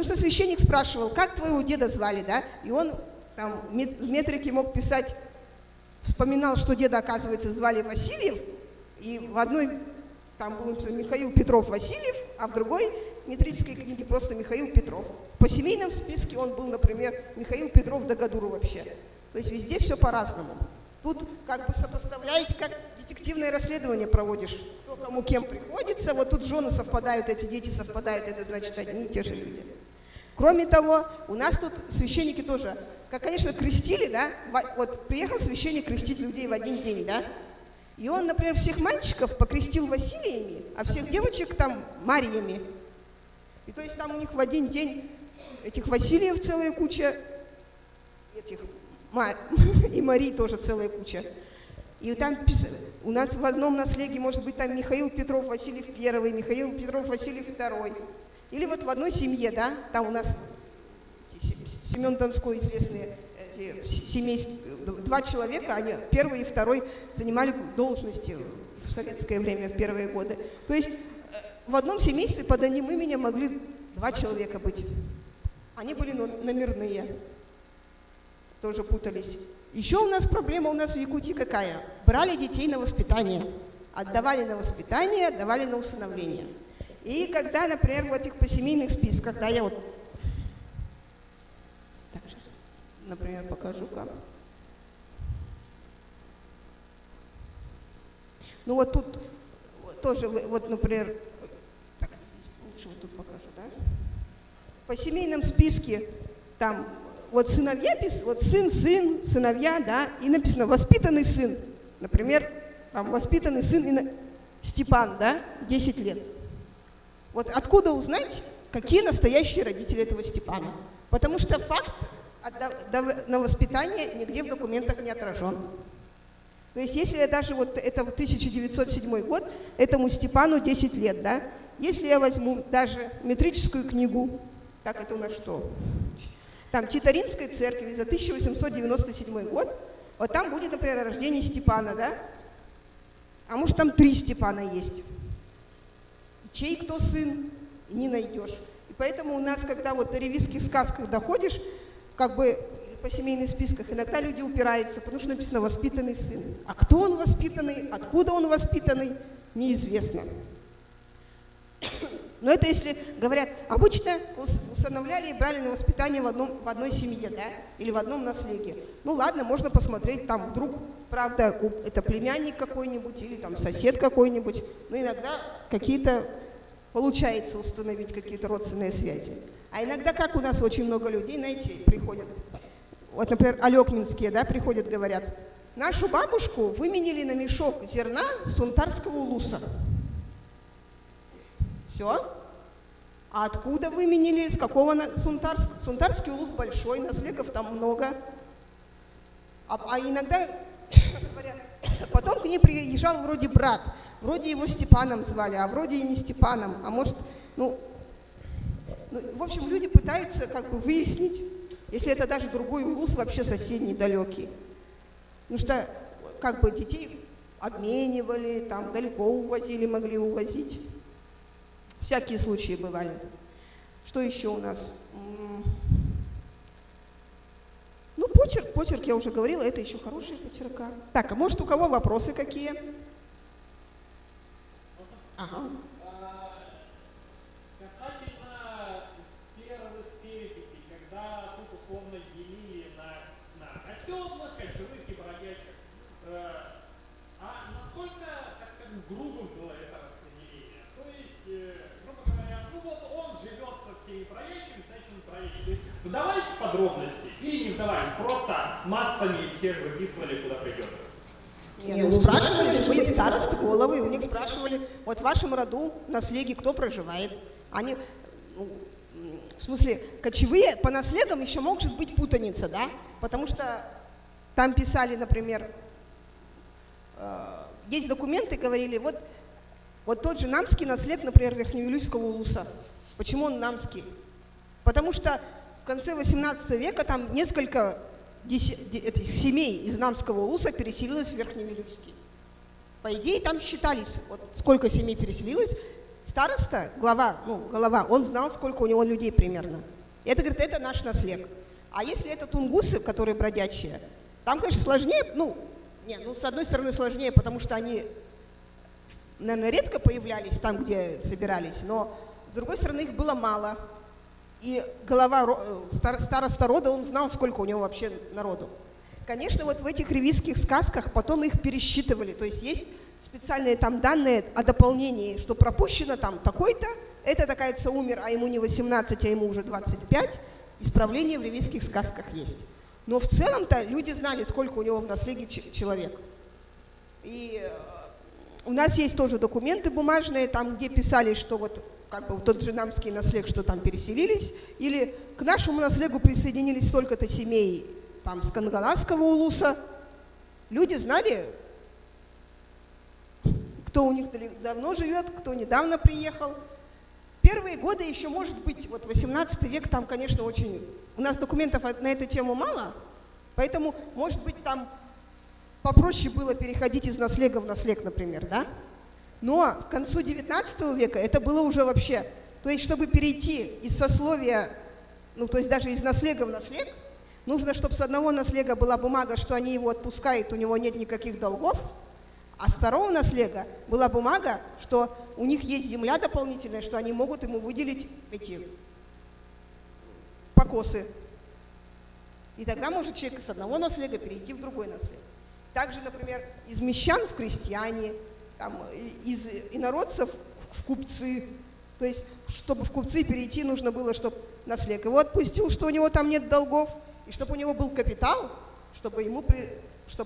что священник спрашивал, как твоего деда звали, да, и он там в метрике мог писать, вспоминал, что деда, оказывается, звали Васильев, и в одной там был Михаил Петров Васильев, а в другой метрической книге просто Михаил Петров. По семейном списке он был, например, Михаил Петров Дагадуру вообще. То есть везде все по-разному. Тут как бы сопоставляете, как детективное расследование проводишь, кто кому кем приходится. Вот тут жены совпадают, эти дети совпадают, это значит одни и те же люди. Кроме того, у нас тут священники тоже, как, конечно, крестили, да, вот приехал священник крестить людей в один день, да, и он, например, всех мальчиков покрестил Василиями, а всех девочек там Мариями. И то есть там у них в один день этих Василиев целая куча, этих и Марий тоже целая куча. И там у нас в одном наследии может быть там Михаил Петров Васильев I, Михаил Петров Васильев II. Или вот в одной семье, да, там у нас Семен Донской известные семейства, 2 человека, они первый и второй занимали должности в советское время, в первые годы. То есть в одном семействе под одним именем могли 2 человека быть. Они были номерные. Тоже путались. Еще у нас проблема в Якутии какая? Брали детей на воспитание, отдавали на воспитание, отдавали на усыновление. И когда, например, в этих посемейных списках, да, я вот, так, сейчас, например, покажу как. Ну вот тут тоже, вот, например, так, здесь лучше вот тут покажу, да? По семейном списке там вот сыновья, вот сын, сыновья, да, и написано воспитанный сын. Например, там воспитанный сын Степан, да, 10 лет. Вот откуда узнать, какие настоящие родители этого Степана? Потому что факт на воспитание нигде в документах не отражен. То есть если я даже вот это 1907 год, этому Степану 10 лет, да, если я возьму даже метрическую книгу, Так, это у нас что? Там Читаринской церкви за 1897 год. Вот там будет, например, рождение Степана, да? А может, там 3 Степана есть. Чей кто сын, не найдешь. И поэтому у нас, когда вот на ревизских сказках доходишь, как бы по семейным списках, иногда люди упираются, потому что написано «воспитанный сын». А кто он воспитанный, откуда он воспитанный, неизвестно. Но это если говорят, обычно усыновляли и брали на воспитание в одной семье, да, или в одном наследии. Ну ладно, можно посмотреть, там вдруг, правда, это племянник какой-нибудь или там сосед какой-нибудь, но иногда какие-то получается установить какие-то родственные связи. А иногда, как у нас очень много людей, знаете, приходят, вот, например, алекминские, да, приходят, говорят, нашу бабушку выменили на мешок зерна с Сунтарского улуса. Все. А откуда выменили, с какого Сунтарский улус большой, наследов там много. А иногда говорят, потом к ней приезжал вроде брат, вроде его Степаном звали, а вроде и не Степаном, а может, в общем, люди пытаются как бы выяснить, если это даже другой улус, вообще соседний, далекий. Потому что как бы детей обменивали, там далеко увозили, могли увозить. Всякие случаи бывали. Что еще у нас? Ну, почерк я уже говорила, это еще хорошие почерка. Так, а может у кого вопросы какие? Ага. Касательно первых переписей, когда тут условно делили на оседлых, кочевых и бродячих, а насколько, так скажем, грубо было это распределение? То есть, грубо говоря, ну вот он живет со всеми бродячими, значит он бродячий. То есть вдавались в подробности или не вдавались, просто массами всех выписывали, куда придется? Спрашивали же, были старосты головы, у них спрашивали, вот в вашем роду, наследие, кто проживает. Они, в смысле, кочевые, по наследам еще может быть путаница, да? Потому что там писали, например, есть документы, говорили, вот тот же намский наслед, например, Верхневилюйского улуса. Почему он намский? Потому что в конце 18 века там несколько этих семей из намского улуса переселилось в Верхневилюйский. По идее, там считались, вот сколько семей переселилось. Староста, голова, он знал, сколько у него людей примерно. И это, говорит, это наш наслед. А если это тунгусы, которые бродячие, там, конечно, сложнее, с одной стороны сложнее, потому что они, наверное, редко появлялись там, где собирались, но с другой стороны их было мало. И староста рода, он знал, сколько у него вообще народу. Конечно, вот в этих ревизских сказках потом их пересчитывали, то есть есть специальные там данные о дополнении, что пропущено там такой-то, это такая-то умер, а ему не 18, а ему уже 25, исправление в ревизских сказках есть. Но в целом-то люди знали, сколько у него в наследии человек. И у нас есть тоже документы бумажные, там, где писали, что вот как бы тот же намский наслед, что там переселились, или к нашему наследу присоединились столько-то семей там с Кангаласского улуса. Люди знали, кто у них давно живет, кто недавно приехал. Первые годы еще, может быть, вот 18 век, там, конечно, очень... У нас документов на эту тему мало, поэтому, может быть, там попроще было переходить из наслега в наслег, например, да? Но к концу 19 века это было уже вообще... То есть, чтобы перейти из сословия, то есть даже из наслега в наслег, нужно, чтобы с одного наслега была бумага, что они его отпускают, у него нет никаких долгов, а с второго наслега была бумага, что у них есть земля дополнительная, что они могут ему выделить эти покосы. И тогда может человек с одного наслега перейти в другой наслег. Также, например, из мещан в крестьяне, из инородцев в купцы. То есть, чтобы в купцы перейти, нужно было, чтобы наслед его отпустил, что у него там нет долгов, и чтобы у него был капитал, чтобы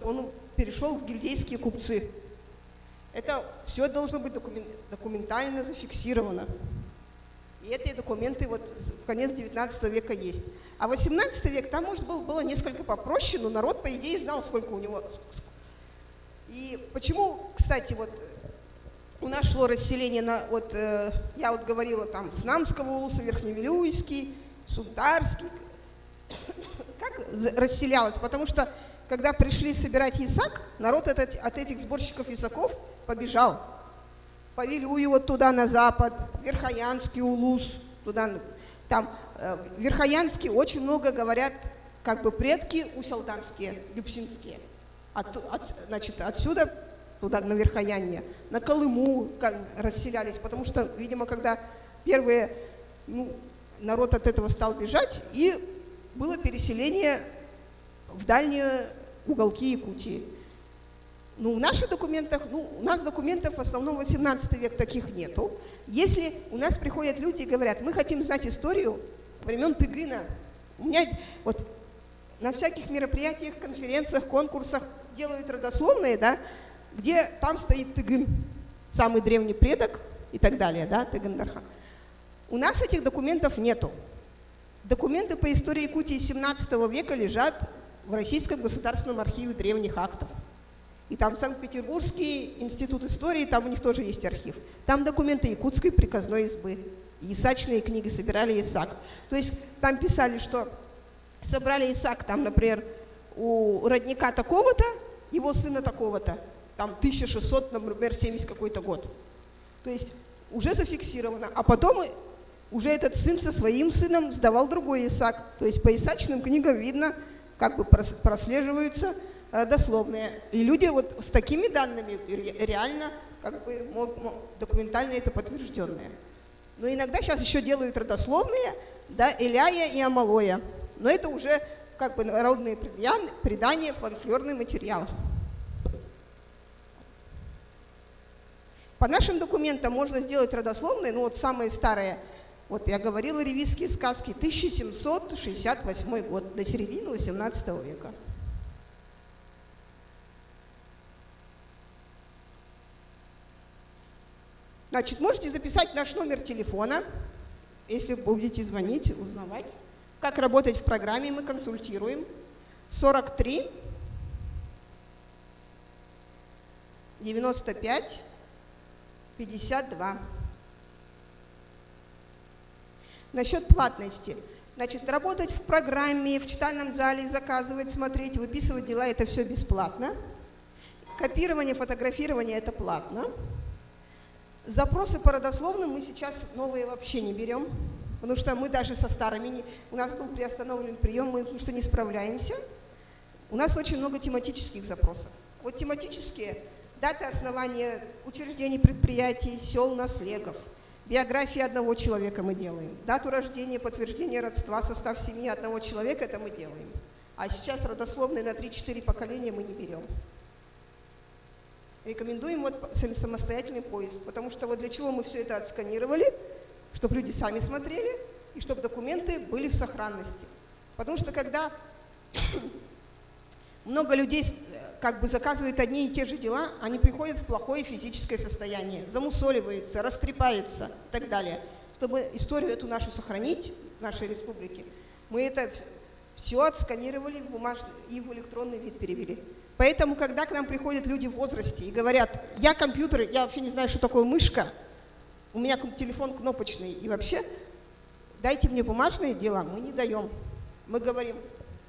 он перешел в гильдейские купцы. Это все должно быть документально зафиксировано. И эти документы вот в конец 19 века есть. А 18 век, там, может, было несколько попроще, но народ, по идее, знал, сколько у него. И почему, кстати, вот у нас шло расселение я говорила, там, с Намского улуса, Верхневилюйский, Сунтарский, как расселялось, потому что когда пришли собирать ясак, народ от этих сборщиков ясаков побежал. По Вилюю вот туда на запад, Верхоянский, Улус, туда, там, Верхоянский очень много говорят, как бы предки усялданские, люпсинские. Значит, отсюда туда на Верхояние, на Колыму расселялись, потому что, видимо, когда первые, народ от этого стал бежать, и было переселение в дальние уголки Якутии. В наших документах, у нас документов в основном 18 век таких нету. Если у нас приходят люди и говорят, мы хотим знать историю времен Тыгына, у меня вот на всяких мероприятиях, конференциях, конкурсах делают родословные, да, где там стоит Тыгын, самый древний предок и так далее, да, Тыгын-Дархан. У нас этих документов нету. Документы по истории Якутии 17 века лежат в Российском государственном архиве древних актов. И там Санкт-Петербургский институт истории, там у них тоже есть архив. Там документы Якутской приказной избы. Ясачные книги собирали ясак. То есть там писали, что собрали ясак, там, например, у родника такого-то, его сына такого-то, там 1600, например, 70 какой-то год. То есть уже зафиксировано. А потом уже этот сын со своим сыном сдавал другой ясак. То есть по ясачным книгам видно, как бы прослеживаются дословные. И люди вот с такими данными реально, как бы документально это подтвержденные. Но иногда сейчас еще делают родословные, да, Иляя и Амалоя. Но это уже как бы народные предания, фольклорный материал. По нашим документам можно сделать родословные, вот самые старые, вот я говорила, ревизские сказки, 1768 год, до середины 18 века. Значит, можете записать наш номер телефона, если будете звонить, узнавать, как работать в программе, мы консультируем. 43 95 52. Насчет платности. Значит, работать в программе, в читальном зале, заказывать, смотреть, выписывать дела – это все бесплатно. Копирование, фотографирование – это платно. Запросы по родословным мы сейчас новые вообще не берем, потому что мы даже со старыми, у нас был приостановлен прием, мы потому что не справляемся. У нас очень много тематических запросов. Вот тематические – даты основания учреждений, предприятий, сел, наследов. Биографии одного человека мы делаем. Дату рождения, подтверждение родства, состав семьи одного человека – это мы делаем. А сейчас родословные на 3-4 поколения мы не берем. Рекомендуем вот самостоятельный поиск, потому что вот для чего мы все это отсканировали, чтобы люди сами смотрели и чтобы документы были в сохранности. Потому что когда много людей как бы заказывают одни и те же дела, они приходят в плохое физическое состояние, замусоливаются, растрепаются и так далее. Чтобы историю эту нашу сохранить в нашей республике, мы это все отсканировали в бумажный и в электронный вид перевели. Поэтому, когда к нам приходят люди в возрасте и говорят, я компьютер, я вообще не знаю, что такое мышка, у меня телефон кнопочный, и вообще дайте мне бумажные дела, мы не даем. Мы говорим,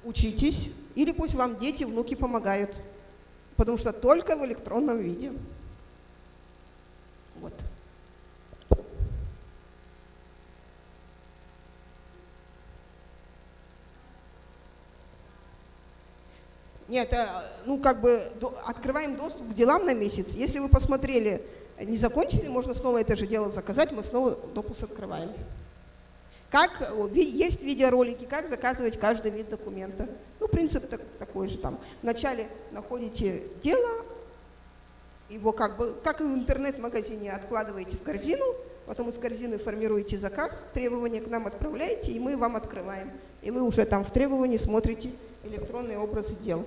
учитесь, или пусть вам дети, внуки помогают, потому что только в электронном виде. Вот. Нет, как бы открываем доступ к делам на месяц. Если вы посмотрели, не закончили, можно снова это же дело заказать, мы снова допуск открываем. Есть видеоролики, как заказывать каждый вид документа. Принцип такой же там. Вначале находите дело, его как в интернет-магазине откладываете в корзину, потом из корзины формируете заказ, требования к нам отправляете, и мы вам открываем. И вы уже там в требовании смотрите электронные образы дел.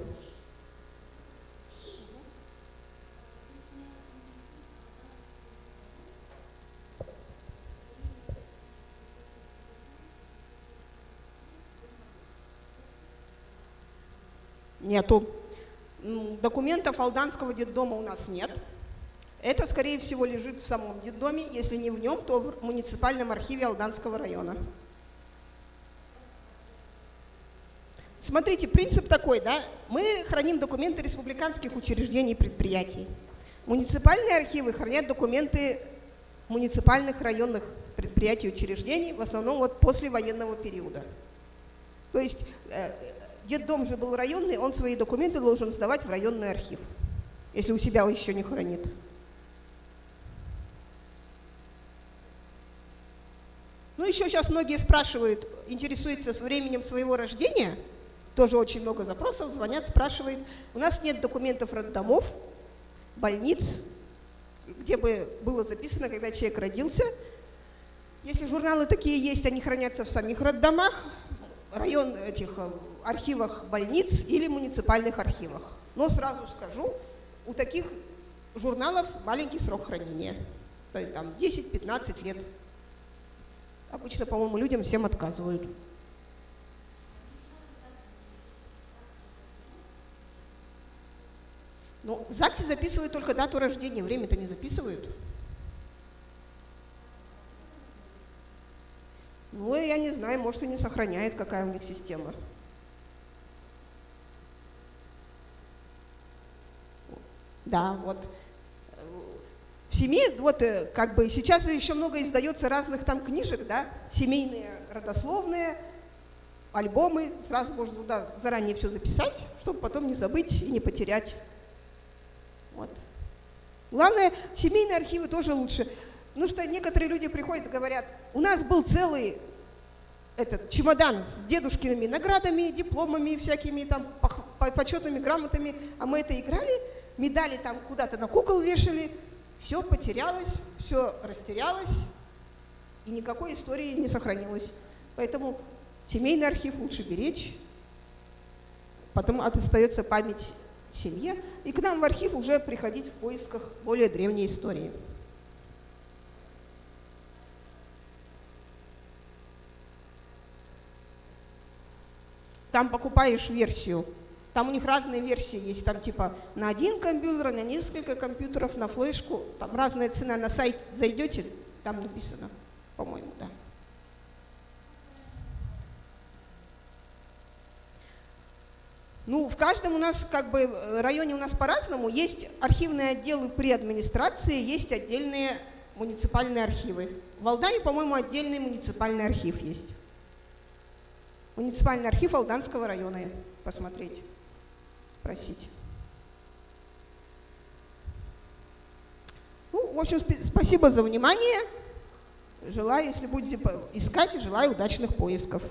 Нету. Документов Алданского детдома у нас нет. Это, скорее всего, лежит в самом детдоме. Если не в нем, то в муниципальном архиве Алданского района. смотрите, принцип такой, да, мы храним документы республиканских учреждений и предприятий. Муниципальные архивы хранят документы муниципальных районных предприятий и учреждений, в основном вот после военного периода. То есть детдом же был районный, он свои документы должен сдавать в районный архив, если у себя он еще не хранит. Ну, еще сейчас многие спрашивают, интересуются временем своего рождения, тоже очень много запросов, звонят, спрашивают. У нас нет документов роддомов, больниц, где бы было записано, когда человек родился. Если журналы такие есть, они хранятся в самих роддомах, архивах больниц или муниципальных архивах. Но сразу скажу, у таких журналов маленький срок хранения, то есть там 10-15 лет. Обычно, по-моему, людям всем отказывают. Ну, в ЗАГСе записывают только дату рождения, время-то не записывают. Ну, я не знаю, может, и не сохраняет, какая у них система. Да, вот. В семье, вот как бы сейчас еще много издается разных там книжек, да, семейные, родословные, альбомы, сразу можно туда заранее все записать, чтобы потом не забыть и не потерять. Вот. Главное, семейные архивы тоже лучше. Потому что некоторые люди приходят и говорят, у нас был целый чемодан с дедушкиными наградами, дипломами, всякими там почетными грамотами, а мы это играли, медали там куда-то на кукол вешали, все потерялось, все растерялось, и никакой истории не сохранилось. Поэтому семейный архив лучше беречь, потом остается память семье, и к нам в архив уже приходить в поисках более древней истории. Там покупаешь версию, там у них разные версии есть, там типа на один компьютер, на несколько компьютеров, на флешку, там разная цена, на сайт зайдете, там написано, по-моему, да. Ну, в каждом у нас, как бы, районе у нас по-разному. Есть архивные отделы при администрации, есть отдельные муниципальные архивы. В Алдане, по-моему, отдельный муниципальный архив есть. Муниципальный архив Алданского района посмотреть, спросить. Ну, в общем, спасибо за внимание. Желаю, если будете искать, желаю удачных поисков.